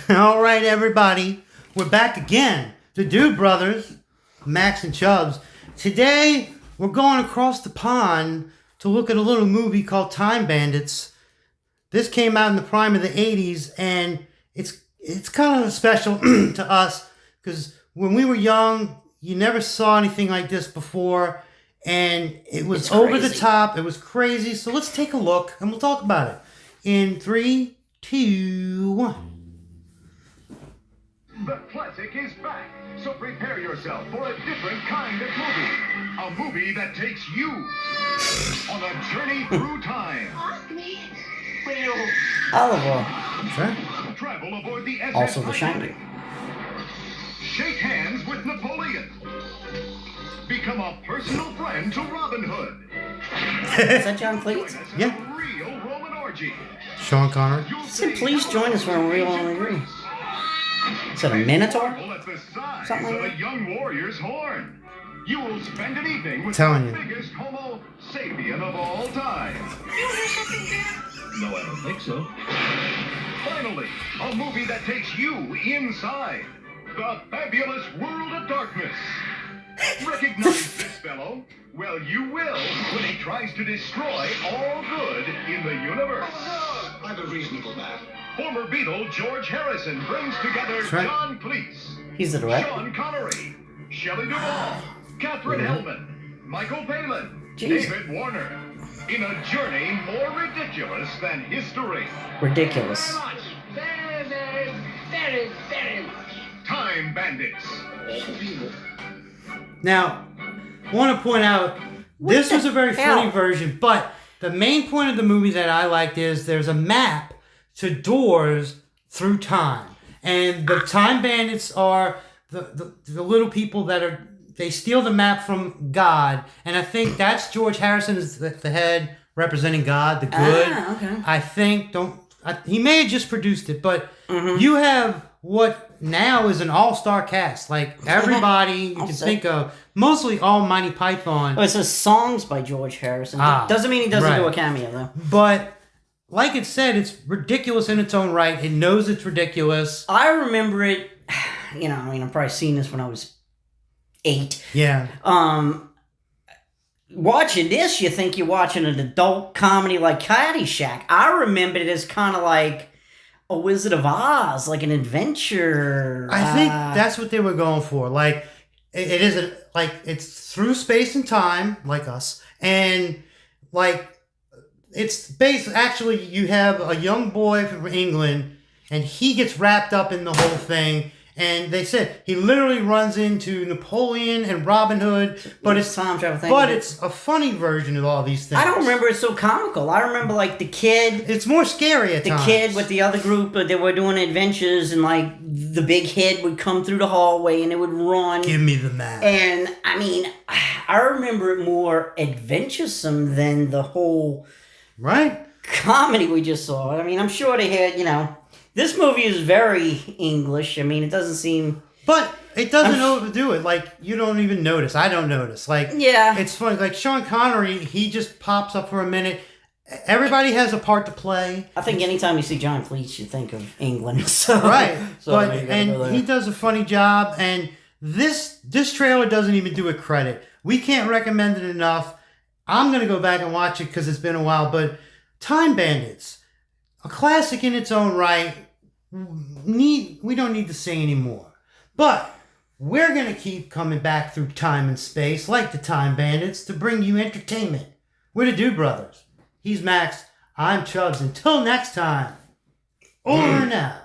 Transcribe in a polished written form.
All right, everybody. We're back again. The Dude Brothers, Max and Chubbs. Today, we're going across the pond to look at a little movie called Time Bandits. This came out in the prime of the 80s, and it's kind of special to us because when we were young, you never saw anything like this before, and it was over the top. It was crazy. So let's take a look, and we'll talk about it. In 3, 2, 1. The classic is back, so prepare yourself for a different kind of movie. A movie that takes you on a journey through time. Ask me. Will. Oliver. Sure. Travel aboard the SS Also The Shining. Shake hands with Napoleon. Become a personal friend to Robin Hood. Is that John Cleese? Join us in Yeah. a real Roman orgy. Sean Connery. You'll Said, see please join us for a real Roman. Is that a Minotaur? marvel at the size Something of like a young warrior's horn. You will spend an evening with Telling the you. biggest Homo sapien of all time. You hear something there? No, I don't think so. Finally, a movie that takes you inside the fabulous world of darkness. Recognize this fellow? Well, you will when he tries to destroy all good in the universe. Oh, no! I'm a reasonable man. Former Beatle George Harrison brings together right. John Cleese, He's the director. Sean Connery, Shelley Duvall, Katherine Hellman, Michael Palin, Jeez. David Warner, in a journey more ridiculous than history. Ridiculous. Much. Very, very, very, very much. Time Bandits. Now, I want to point out, this was a very funny hell? version, but the main point of the movie that I liked is there's a map to doors through time. And the Time Bandits are the little people that they steal the map from God. And I think that's George Harrison is the head representing God, the good. Ah, okay. I think, he may have just produced it, but you have what now is an all-star cast. Like everybody you can think of, mostly all Monty Python. Oh, it says songs by George Harrison. Ah, Doesn't mean he doesn't right. do a cameo, though. But like it said, it's ridiculous in its own right. It knows it's ridiculous. I remember it, I've probably seen this when I was 8. Yeah. Watching this, you think you're watching an adult comedy like Caddyshack. I remembered it as kind of like a Wizard of Oz, like an adventure. I think that's what they were going for. Like, it isn't, like, it's through space and time, like us. And, like, it's based, actually, you have a young boy from England, and he gets wrapped up in the whole thing. And they said he literally runs into Napoleon and Robin Hood, but it's time travel thing. But it's a funny version of all these things. I don't remember it so comical. I remember like the kid. It's more scary at times. The kid with the other group, they were doing adventures, and like the big head would come through the hallway, and it would run. Give me the map. And I remember it more adventuresome than the whole right comedy we just saw. I'm sure they had, This movie is very English. It doesn't seem... But it doesn't overdo it. Like, you don't even notice. I don't notice. Like, yeah. It's funny. Like, Sean Connery, he just pops up for a minute. Everybody has a part to play. I think anytime you see John Cleese, you think of England. So, right. So and he does a funny job. And this trailer doesn't even do it credit. We can't recommend it enough. I'm going to go back and watch it because it's been a while. But Time Bandits, a classic in its own right. We don't need to say anymore. But we're going to keep coming back through time and space like the Time Bandits to bring you entertainment. We're the Dude Brothers. He's Max. I'm Chubbs. Until next time. Over and out.